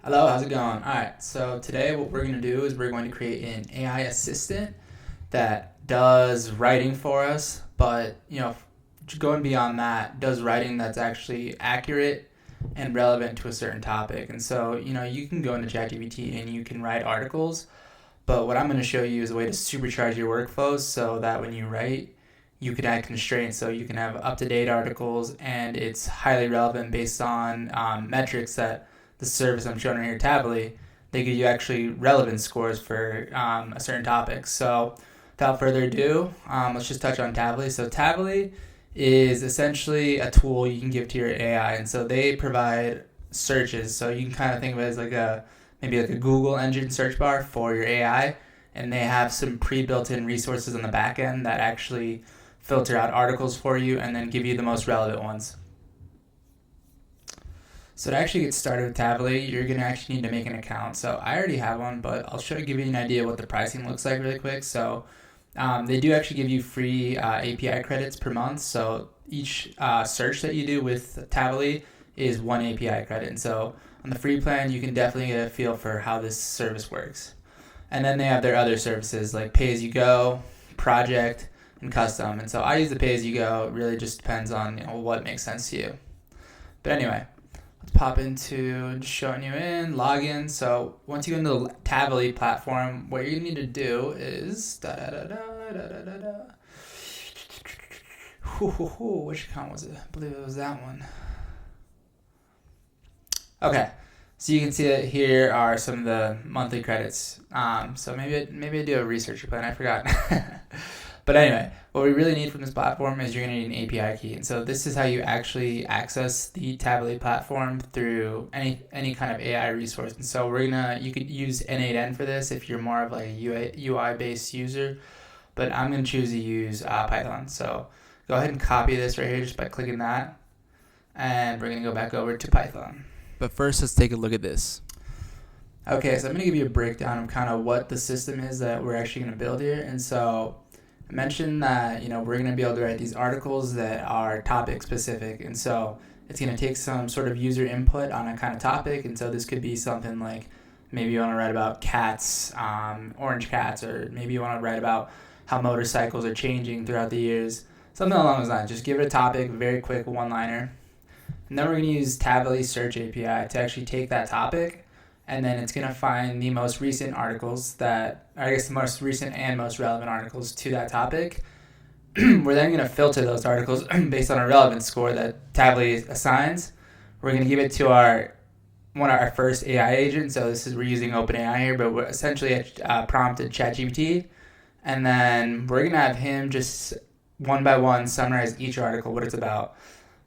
Hello, how's it going? All right, so today what we're going to do is we're going to create an AI assistant that does writing for us, but going beyond that, does writing that's actually accurate and relevant to a certain topic. And so, you can go into ChatGPT and you can write articles, but what I'm going to show you is a way to supercharge your workflows so that when you write, you can add constraints so you can have up-to-date articles and it's highly relevant based on metrics that the service I'm showing right here, Tavily, they give you actually relevance scores for a certain topic. So without further ado, let's just touch on Tavily. So Tavily is essentially a tool you can give to your AI, and so they provide searches. So you can kind of think of it as maybe like a Google engine search bar for your AI, and they have some pre-built-in resources on the back end that actually filter out articles for you and then give you the most relevant ones. So to actually get started with Tavily, you're going to actually need to make an account. So I already have one, but I'll give you an idea what the pricing looks like really quick. So they do actually give you free API credits per month. So each search that you do with Tavily is one API credit. And so on the free plan, you can definitely get a feel for how this service works. And then they have their other services like pay-as-you-go, project, and custom. And so I use the pay-as-you-go. It really just depends on what makes sense to you. But anyway, let's pop into just showing you in, login. So once you go into the Tavily platform, what you need to do is which account was it? I believe it was that one. Okay, so you can see that here are some of the monthly credits. So maybe I do a research plan. I forgot. But anyway, what we really need from this platform is you're going to need an API key. And so this is how you actually access the Tavily platform through any kind of AI resource. And so you could use N8N for this if you're more of like a UI-based user. But I'm going to choose to use Python. So go ahead and copy this right here just by clicking that. And we're going to go back over to Python. But first, let's take a look at this. Okay, so I'm going to give you a breakdown of kind of what the system is that we're actually going to build here. And so I mentioned that we're going to be able to write these articles that are topic specific, and so it's going to take some sort of user input on a kind of topic. And so this could be something like maybe you want to write about cats, orange cats, or maybe you want to write about how motorcycles are changing throughout the years, something along those lines. Just give it a topic, very quick one-liner, and then we're going to use Tavily Search API to actually take that topic, and then it's going to find the most recent articles the most recent and most relevant articles to that topic. We're then going to filter those articles based on a relevance score that Tavily assigns. We're going to give it to our first AI agent. So we're using OpenAI here, but we're essentially prompted ChatGPT. And then we're going to have him just one by one summarize each article, what it's about.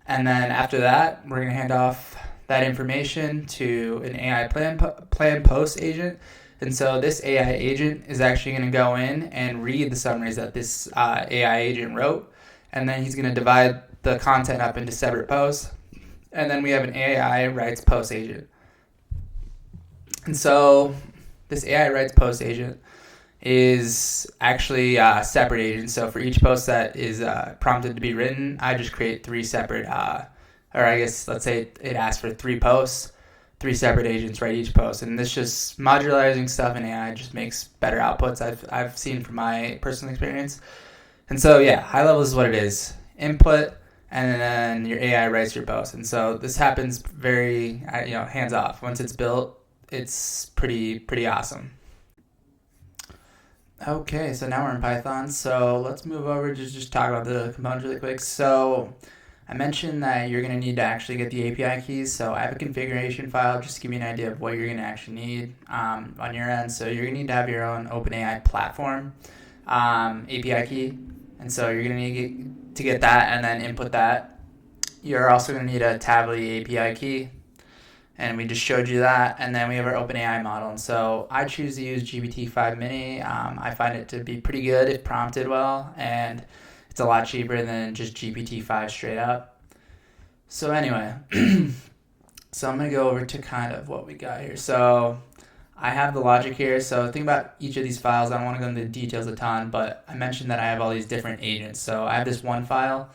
And then after that, we're going to hand off that information to an AI plan post agent. And so this AI agent is actually going to go in and read the summaries that this AI agent wrote. And then he's going to divide the content up into separate posts. And then we have an AI writes post agent. And so this AI writes post agent is actually a separate agent. So for each post that is prompted to be written, I just create three separate let's say it asks for three posts, three separate agents write each post. And this just modularizing stuff in AI just makes better outputs I've seen from my personal experience. And so yeah, high level is what it is. Input, and then your AI writes your post. And so this happens very hands off. Once it's built, it's pretty awesome. Okay, so now we're in Python. So let's move over to just talk about the components really quick. So I mentioned that you're going to need to actually get the API keys. So I have a configuration file just to give you an idea of what you're going to actually need on your end. So you're going to need to have your own OpenAI platform API key. And so you're going to need to get that and then input that. You're also going to need a Tavily API key. And we just showed you that. And then we have our OpenAI model. And so I choose to use GPT-5 Mini. I find it to be pretty good if prompted well. And it's a lot cheaper than just GPT-5 straight up. So anyway, so I'm going to go over to kind of what we got here. So I have the logic here. So think about each of these files. I don't want to go into the details a ton, but I mentioned that I have all these different agents. So I have this one file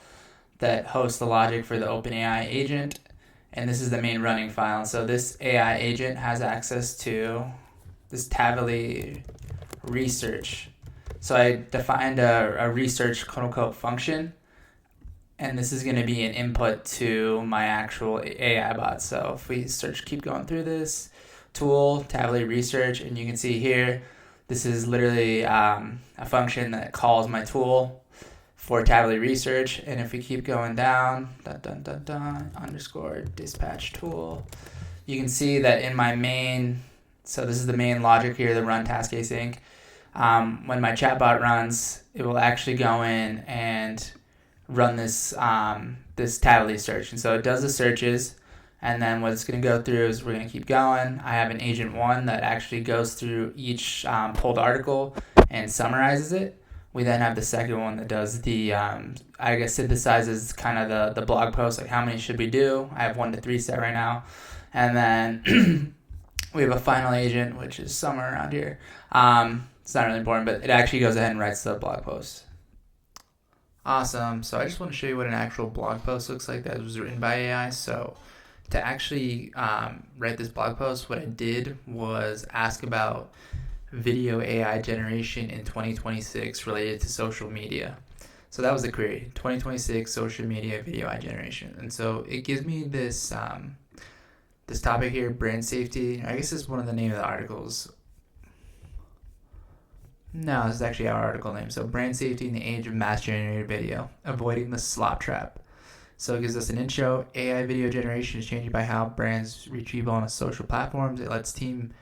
that hosts the logic for the OpenAI agent. and this is the main running file. So this AI agent has access to this Tavily research. So I defined a research quote unquote function, and this is going to be an input to my actual AI bot. So if we keep going through this tool, Tavily research, and you can see here, this is literally a function that calls my tool for Tavily research. And if we keep going down, underscore dispatch tool, you can see that in my main, so this is the main logic here, the run task async. When my chatbot runs, it will actually go in and run this this Tavily search. And so it does the searches, and then what it's going to go through is we're going to keep going. I have an agent 1 that actually goes through each pulled article and summarizes it. We then have the second one that does the, synthesizes kind of the blog post, like how many should we do. I have 1 to 3 set right now. And then we have a final agent, which is somewhere around here. It's not really important, but it actually goes ahead and writes the blog post. Awesome. So I just want to show you what an actual blog post looks like that was written by AI. So to actually write this blog post, what I did was ask about video AI generation in 2026 related to social media. So that was the query, 2026 social media video AI generation. And so it gives me this this topic here, brand safety. I guess this is one of the name of the articles. No, this is actually our article name. So brand safety in the age of mass generated video, avoiding the slop trap. So it gives us an intro. AI video generation is changing by how brands reach people on social platforms. It lets team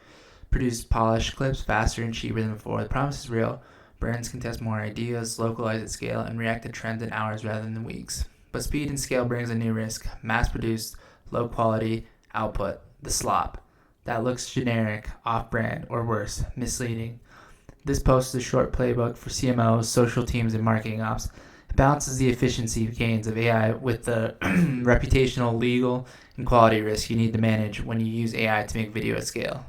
produce polished clips faster and cheaper than before. The promise is real. Brands can test more ideas, localize at scale, and react to trends in hours rather than weeks. But speed and scale brings a new risk. Mass-produced, low-quality output, the slop. That looks generic, off-brand, or worse, misleading. This post is a short playbook for CMOs, social teams, and marketing ops. It balances the efficiency gains of AI with the reputational, legal, and quality risk you need to manage when you use AI to make video at scale.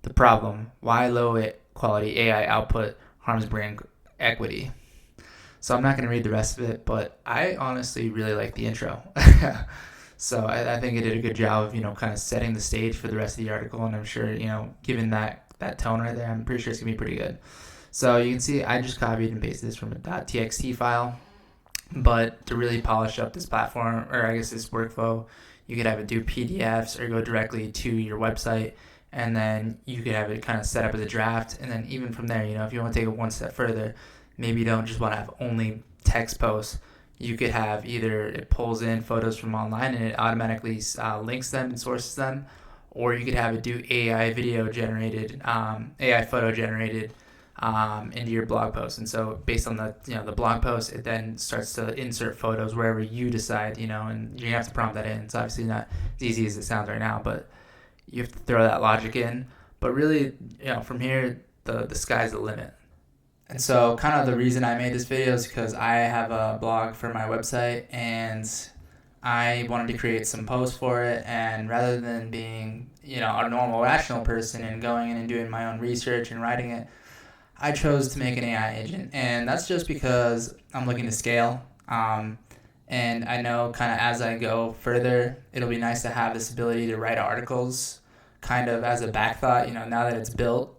The problem: why low quality AI output harms brand equity? So I'm not going to read the rest of it, but I honestly really like the intro. So I think it did a good job of, kind of setting the stage for the rest of the article, and I'm sure, given that tone right there, I'm pretty sure it's going to be pretty good. So you can see I just copied and pasted this from a .txt file, but to really polish up this platform, or I guess this workflow, you could have it do PDFs or go directly to your website, and then you could have it kind of set up as a draft, and then even from there, if you want to take it one step further, maybe you don't just want to have only text posts. You could have either it pulls in photos from online and it automatically links them and sources them, or you could have it do AI video generated, AI photo generated into your blog post. And so based on the blog post, it then starts to insert photos wherever you decide, and you have to prompt that in. It's obviously not as easy as it sounds right now, but you have to throw that logic in. But really, from here, the sky's the limit. And so kind of the reason I made this video is because I have a blog for my website, and I wanted to create some posts for it, and rather than being, a normal rational person and going in and doing my own research and writing it, I chose to make an AI agent. And that's just because I'm looking to scale. And I know kind of as I go further, it'll be nice to have this ability to write articles kind of as a back thought, now that it's built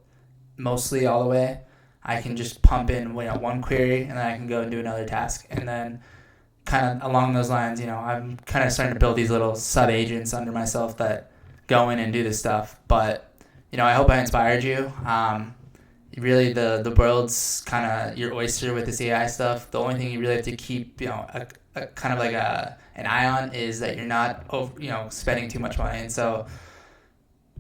mostly all the way. I can just pump in one query, and then I can go and do another task. And then kind of along those lines, I'm kind of starting to build these little sub-agents under myself that go in and do this stuff. But, I hope I inspired you. Really, the world's kind of your oyster with this AI stuff. The only thing you really have to keep, a kind of like an eye on is that you're not, spending too much money. And so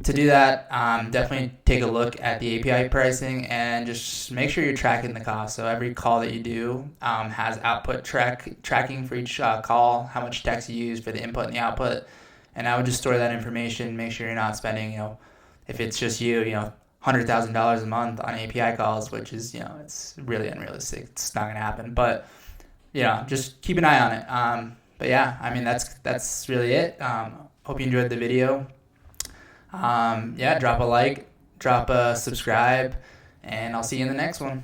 to do that, definitely take a look at the API pricing and just make sure you're tracking the cost. So every call that you do has output tracking for each call, how much text you use for the input and the output. And I would just store that information, make sure you're not spending, if it's just you, $100,000 a month on API calls, which is, it's really unrealistic. It's not going to happen. But, just keep an eye on it. But yeah, that's really it. Hope you enjoyed the video. Drop a like, drop a subscribe, and I'll see you in the next one.